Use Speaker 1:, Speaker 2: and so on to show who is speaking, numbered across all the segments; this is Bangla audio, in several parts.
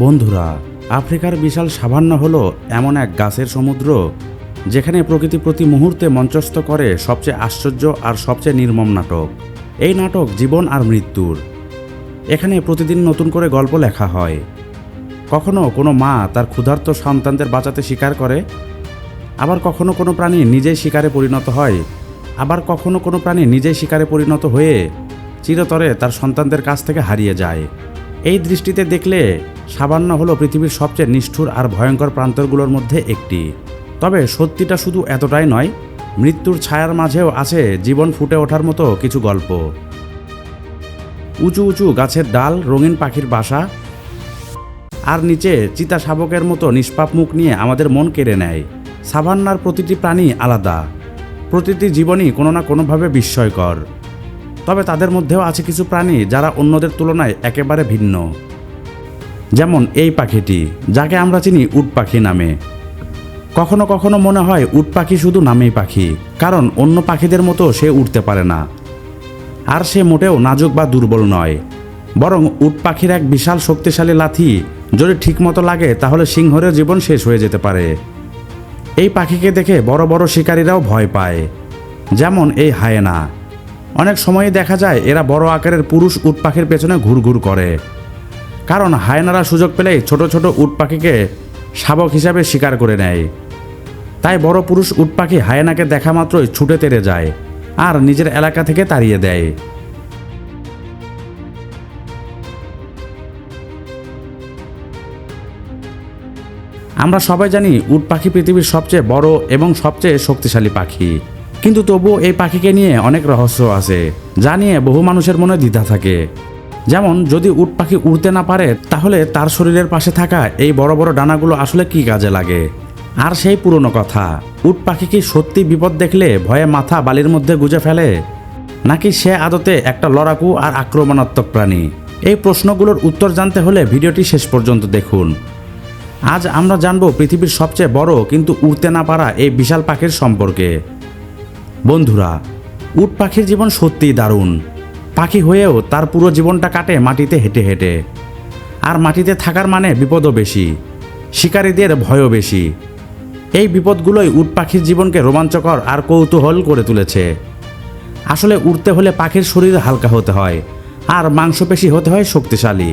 Speaker 1: বন্ধুরা, আফ্রিকার বিশাল সাভান্না হলো এমন এক গাছের সমুদ্র যেখানে প্রকৃতি প্রতি মুহূর্তে মঞ্চস্থ করে সবচেয়ে আশ্চর্য আর সবচেয়ে নির্মম নাটক। এই নাটক জীবন আর মৃত্যুর। এখানে প্রতিদিন নতুন করে গল্প লেখা হয়। কখনো কোনো মা তার ক্ষুধার্ত সন্তানদের বাঁচাতে শিকার করে, আবার কখনো কোনো প্রাণী নিজেই শিকারে পরিণত হয়, আবার কখনো কোনো প্রাণী নিজেই শিকারে পরিণত হয়ে চিরতরে তার সন্তানদের কাছ থেকে হারিয়ে যায়। এই দৃষ্টিতে দেখলে সাভান্না হলো পৃথিবীর সবচেয়ে নিষ্ঠুর আর ভয়ঙ্কর প্রান্তরগুলোর মধ্যে একটি। তবে সত্যিটা শুধু এতটাই নয়, মৃত্যুর ছায়ার মাঝেও আছে জীবন ফুটে ওঠার মতো কিছু গল্প। উঁচু উঁচু গাছের ডাল, রঙিন পাখির বাসা, আর নিচে চিতা শাবকের মতো নিষ্পাপ মুখ নিয়ে আমাদের মন কেড়ে নেয়। সাভান্নার প্রতিটি প্রাণী আলাদা, প্রতিটি জীবনই কোনো না কোনোভাবে বিস্ময়কর। তবে তাদের মধ্যেও আছে কিছু প্রাণী যারা অন্যদের তুলনায় একেবারে ভিন্ন। যেমন এই পাখিটি, যাকে আমরা চিনি উট পাখি নামে। কখনো কখনো মনে হয় উট পাখি শুধু নামেই পাখি, কারণ অন্য পাখিদের মতো সে উড়তে পারে না। আর সে মোটেও নাজুক বা দুর্বল নয়, বরং উট পাখির এক বিশাল শক্তিশালী লাথি যদি ঠিকমতো লাগে তাহলে সিংহরের জীবন শেষ হয়ে যেতে পারে। এই পাখিকে দেখে বড় বড় শিকারীরাও ভয় পায়, যেমন এই হায়েনা। অনেক সময়ই দেখা যায় এরা বড় আকারের পুরুষ উট পাখির পেছনে ঘুরঘুর করে, কারণ হায়েনারা সুযোগ পেলেই ছোট ছোট উট পাখিকে শাবক হিসাবে শিকার করে নেয়। তাই বড় পুরুষ উট পাখি হায়েনাকে দেখা মাত্রই ছুটে তেড়ে যায় আর নিজের এলাকা থেকে তাড়িয়ে দেয়। আমরা সবাই জানি উট পাখি পৃথিবীর সবচেয়ে বড় এবং সবচেয়ে শক্তিশালী পাখি, কিন্তু তবুও এই পাখিকে নিয়ে অনেক রহস্য আছে, যা নিয়ে বহু মানুষের মনে দ্বিধা থাকে। যেমন, যদি উট পাখি উড়তে না পারে তাহলে তার শরীরের পাশে থাকা এই বড় বড় ডানাগুলো আসলে কি কাজে লাগে? আর সেই পুরনো কথা, উট পাখি কি সত্যি বিপদ দেখলে ভয়ে মাথা বালির মধ্যে গুজে ফেলে, নাকি সে আদতে একটা লড়াকু আর আক্রমণাত্মক প্রাণী? এই প্রশ্নগুলোর উত্তর জানতে হলে ভিডিওটি শেষ পর্যন্ত দেখুন। আজ আমরা জানব পৃথিবীর সবচেয়ে বড় কিন্তু উড়তে না পারা এই বিশাল পাখির সম্পর্কে। বন্ধুরা, উট পাখির জীবন সত্যিই দারুণ। পাখি হয়েও তার পুরো জীবনটা কাটে মাটিতে হেঁটে হেঁটে। আর মাটিতে থাকার মানে বিপদও বেশি, শিকারীদের ভয়ও বেশি। এই বিপদগুলোই উট পাখির জীবনকে রোমাঞ্চকর আর কৌতূহল করে তুলেছে। আসলে উড়তে হলে পাখির শরীর হালকা হতে হয় আর মাংসপেশি হতে হয় শক্তিশালী।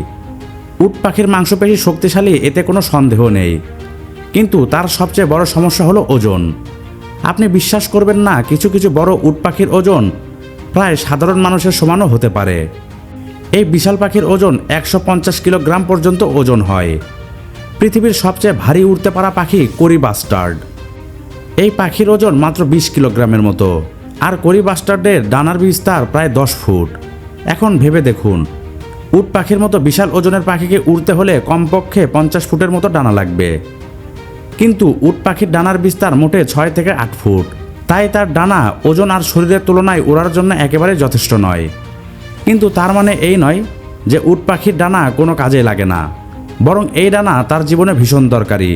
Speaker 1: উট পাখির মাংসপেশি শক্তিশালী, এতে কোনো সন্দেহ নেই, কিন্তু তার সবচেয়ে বড় সমস্যা হলো ওজন। আপনি বিশ্বাস করবেন না, কিছু কিছু বড় উট পাখির ওজন প্রায় সাধারণ মানুষের সমানও হতে পারে। এই বিশাল পাখির ওজন 150 কিলোগ্রাম পর্যন্ত ওজন হয়। পৃথিবীর সবচেয়ে ভারী উড়তে পারা পাখি কোরি বাস্টার্ড। এই পাখির ওজন মাত্র 20 কিলোগ্রামের মতো, আর কোরি বাস্টার্ডের ডানার বিস্তার প্রায় 10 ফুট। এখন ভেবে দেখুন, উট পাখির মতো বিশাল ওজনের পাখিকে উড়তে হলে কমপক্ষে 50 ফুটের মতো ডানা লাগবে, কিন্তু উট পাখির ডানার বিস্তার মোটে 6 থেকে 8 ফুট। তাই তার ডানা ওজন আর শরীরের তুলনায় ওড়ার জন্য একেবারে যথেষ্ট নয়। কিন্তু তার মানে এই নয় যে উট পাখির ডানা কোনো কাজে লাগে না, বরং এই ডানা তার জীবনে ভীষণ দরকারি।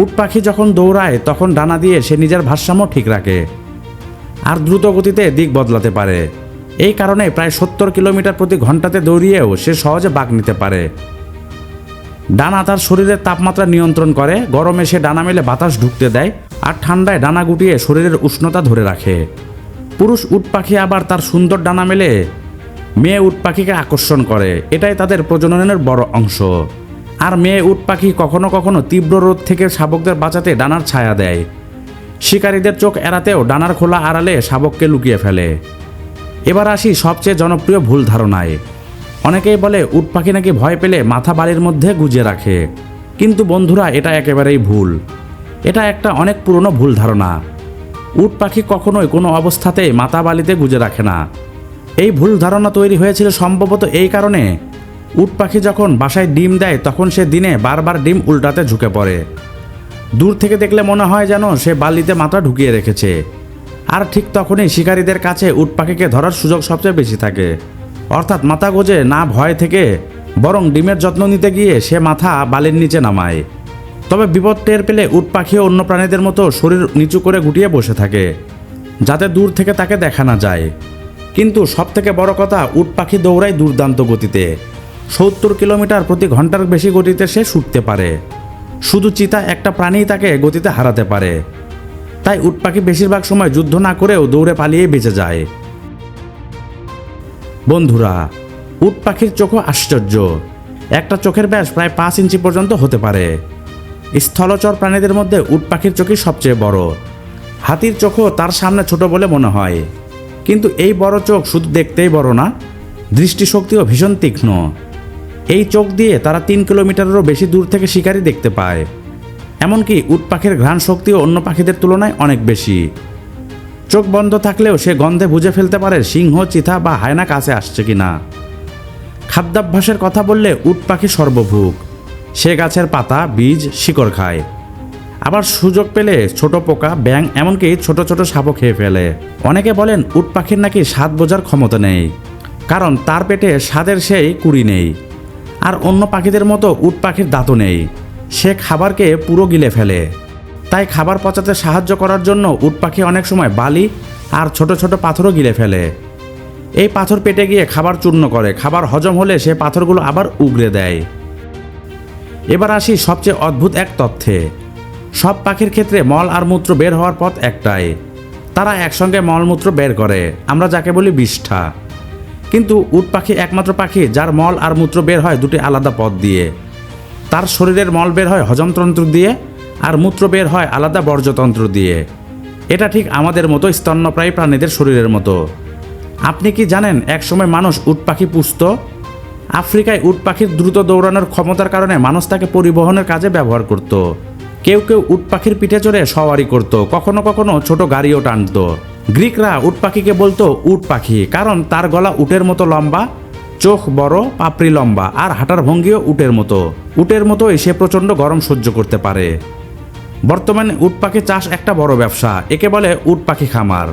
Speaker 1: উট পাখি যখন দৌড়ায় তখন ডানা দিয়ে সে নিজের ভারসাম্য ঠিক রাখে আর দ্রুত গতিতে দিক বদলাতে পারে। এই কারণে প্রায় 70 কিলোমিটার প্রতি ঘন্টাতে দৌড়িয়েও সে সহজে বাঁক নিতে পারে। ডানা তার শরীরের তাপমাত্রা নিয়ন্ত্রণ করে, গরমে সে ডানা মেলে বাতাস ঢুকতে দেয় আর ঠান্ডায় ডানা গুটিয়ে শরীরের উষ্ণতা ধরে রাখে। পুরুষ উট পাখি আবার তার সুন্দর ডানা মেলে মেয়ে উট পাখিকে আকর্ষণ করে, এটাই তাদের প্রজননের বড় অংশ। আর মেয়ে উট পাখি কখনো কখনো তীব্র রোদ থেকে শাবকদের বাঁচাতে ডানার ছায়া দেয়। শিকারীদের চোখ এড়াতেও ডানার খোলা আড়ালে শাবককে লুকিয়ে ফেলে। এবার আসি সবচেয়ে জনপ্রিয় ভুল ধারণায়। অনেকেই বলে উট পাখি নাকি ভয় পেলে মাথা বালির মধ্যে গুজে রাখে, কিন্তু বন্ধুরা, এটা একেবারেই ভুল। এটা একটা অনেক পুরনো ভুল ধারণা। উট পাখি কখনোই কোনো অবস্থাতেই মাথা বালিতে গুজে রাখে না। এই ভুল ধারণা তৈরি হয়েছিল সম্ভবত এই কারণে, উট পাখি যখন বাসায় ডিম দেয় তখন সে দিনে বারবার ডিম উল্টাতে ঝুঁকে পড়ে। দূর থেকে দেখলে মনে হয় যেন সে বালিতে মাথা ঢুকিয়ে রেখেছে। আর ঠিক তখনই শিকারীদের কাছে উট পাখিকে ধরার সুযোগ সবচেয়ে বেশি থাকে। অর্থাৎ মাথা গোজে না ভয় থেকে, বরং ডিমের যত্ন নিতে গিয়ে সে মাথা বালির নিচে নামায়। তবে বিপদ টের পেলে উট পাখিও অন্য প্রাণীদের মতো শরীর নিচু করে গুটিয়ে বসে থাকে, যাতে দূর থেকে তাকে দেখা না যায়। কিন্তু সবথেকে বড় কথা, উট পাখি দৌড়ায় দুর্দান্ত গতিতে। 70 কিলোমিটার প্রতি ঘন্টার বেশি গতিতে সে ছুটতে পারে। শুধু চিতা একটা প্রাণী তাকে গতিতে হারাতে পারে। তাই উট পাখি বেশিরভাগ সময় যুদ্ধ না করেও দৌড়ে পালিয়ে বেঁচে যায়। বন্ধুরা, উট পাখির চোখও আশ্চর্য। একটা চোখের ব্যাস প্রায় 5 ইঞ্চি পর্যন্ত হতে পারে। স্থলচর প্রাণীদের মধ্যে উট পাখির চোখই সবচেয়ে বড়। হাতির চোখও তার সামনে ছোট বলে মনে হয়। কিন্তু এই বড় চোখ শুধু দেখতেই বড় না, দৃষ্টিশক্তিও ভীষণ তীক্ষ্ণ। এই চোখ দিয়ে তারা 3 কিলোমিটারেরও বেশি দূর থেকে শিকারী দেখতে পায়। এমনকি উট পাখির ঘ্রাণ শক্তিও অন্য পাখিদের তুলনায় অনেক বেশি। চোখ বন্ধ থাকলেও সে গন্ধে বুঝে ফেলতে পারে সিংহ, চিতা বা হায়না কাছে আসছে কিনা। খাদ্যাভ্যাসের কথা বললে উট পাখি সর্বভুক। সে গাছের পাতা, বীজ, শিকড় খায়। আবার সুযোগ পেলে ছোট পোকা, ব্যাঙ, এমনকি ছোট ছোট সাপও খেয়ে ফেলে। অনেকে বলেন উট পাখির নাকি স্বাদ বোঝার ক্ষমতা নেই, কারণ তার পেটে স্বাদের সেই কুড়ি নেই। আর অন্য পাখিদের মতো উট পাখির দাঁতও নেই। সে খাবারকে পুরো গিলে ফেলে। তাই খাবার পচাতে সাহায্য করার জন্য উট পাখি অনেক সময় বালি আর ছোট ছোট পাথরও গিলে ফেলে। এই পাথর পেটে গিয়ে খাবার চূর্ণ করে। খাবার হজম হলে সে পাথরগুলো আবার উগড়ে দেয়। এবার আসি সবচেয়ে অদ্ভুত এক তথ্যে। সব পাখির ক্ষেত্রে মল আর মূত্র বের হওয়ার পথ একটাই। তারা একসঙ্গে মলমূত্র বের করে, আমরা যাকে বলি বিষ্ঠা। কিন্তু উট পাখি একমাত্র পাখি যার মল আর মূত্র বের হয় দুটি আলাদা পথ দিয়ে। তার শরীরের মল বের হয় হজমতন্ত্র দিয়ে, আর মূত্র বের হয় আলাদা বর্জ্যতন্ত্র দিয়ে। এটা ঠিক আমাদের মতো স্তন্যপ্রায়ী প্রাণীদের শরীরের মতো। আপনি কি জানেন একসময় মানুষ উট পাখি পুষত? আফ্রিকায় উট পাখির দ্রুত দৌড়ানোর ক্ষমতার কারণে মানুষ তাকে পরিবহনের কাজে ব্যবহার করত। কেউ কেউ উট পাখির পিঠে চড়ে সওয়ারি করত, কখনো কখনো ছোট গাড়িও টানত। গ্রিকরা উট পাখিকে বলতো উট পাখি, কারণ তার গলা উটের মতো লম্বা, চোখ বড়, পাপড়ি লম্বা, আর হাঁটার ভঙ্গিও উটের মতো। উটের মতোই সে প্রচণ্ড গরম সহ্য করতে পারে। বর্তমানে উট পাখি চাষ একটা বড় ব্যবসা। একে বলে উট পাখি খামার।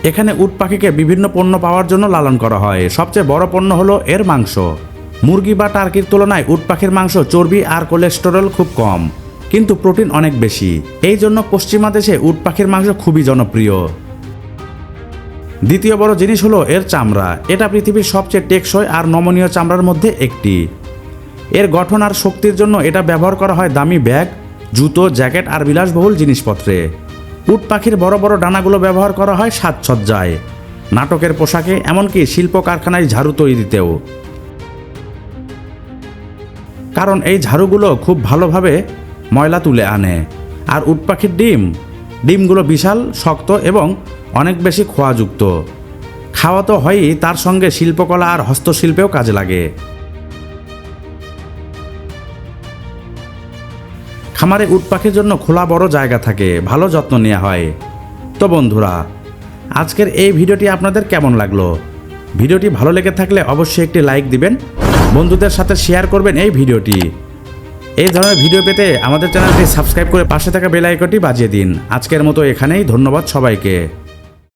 Speaker 1: এখানে উট পাখিকে বিভিন্ন পণ্য পাওয়ার জন্য লালন করা হয়। সবচেয়ে বড় পণ্য হলো এর মাংস। মুরগি বা টার্কির তুলনায় উট পাখির মাংস চর্বি আর কোলেস্টেরল খুব কম, কিন্তু প্রোটিন অনেক বেশি। এই জন্য পশ্চিমা দেশে উট পাখির মাংস খুবই জনপ্রিয়। দ্বিতীয় বড় জিনিস হলো এর চামড়া। এটা পৃথিবীর সবচেয়ে টেকসই আর নমনীয় চামড়ার মধ্যে একটি। এর গঠন আর শক্তির জন্য এটা ব্যবহার করা হয় দামি ব্যাগ, জুতো, জ্যাকেট আর বিলাসবহুল জিনিসপত্রে। উট পাখির বড় বড় ডানাগুলো ব্যবহার করা হয় সাজসজ্জায়, নাটকের পোশাকে, এমনকি শিল্প কারখানায় ঝাড়ু তৈরিতেও। কারণ এই ঝাড়ুগুলো খুব ভালোভাবে ময়লা তুলে আনে। আর উট পাখির ডিমগুলো বিশাল, শক্ত এবং অনেক বেশি খোয়াযুক্ত। খাওয়া তো হয়ই, তার সঙ্গে শিল্পকলা আর হস্তশিল্পেও কাজে লাগে। খামারে উট পাখির জন্য খোলা বড় জায়গা থাকে, ভালো যত্ন নেওয়া হয়। তো বন্ধুরা, আজকের এই ভিডিওটি আপনাদের কেমন লাগলো? ভিডিওটি ভালো লেগে থাকলে অবশ্যই একটি লাইক দিবেন, বন্ধুদের সাথে শেয়ার করবেন এই ভিডিওটি। এই ধরনের ভিডিও পেতে আমাদের চ্যানেলটি সাবস্ক্রাইব করে পাশে থাকা বেল আইকনটি বাজিয়ে দিন। আজকের মতো এখানেই, ধন্যবাদ সবাইকে।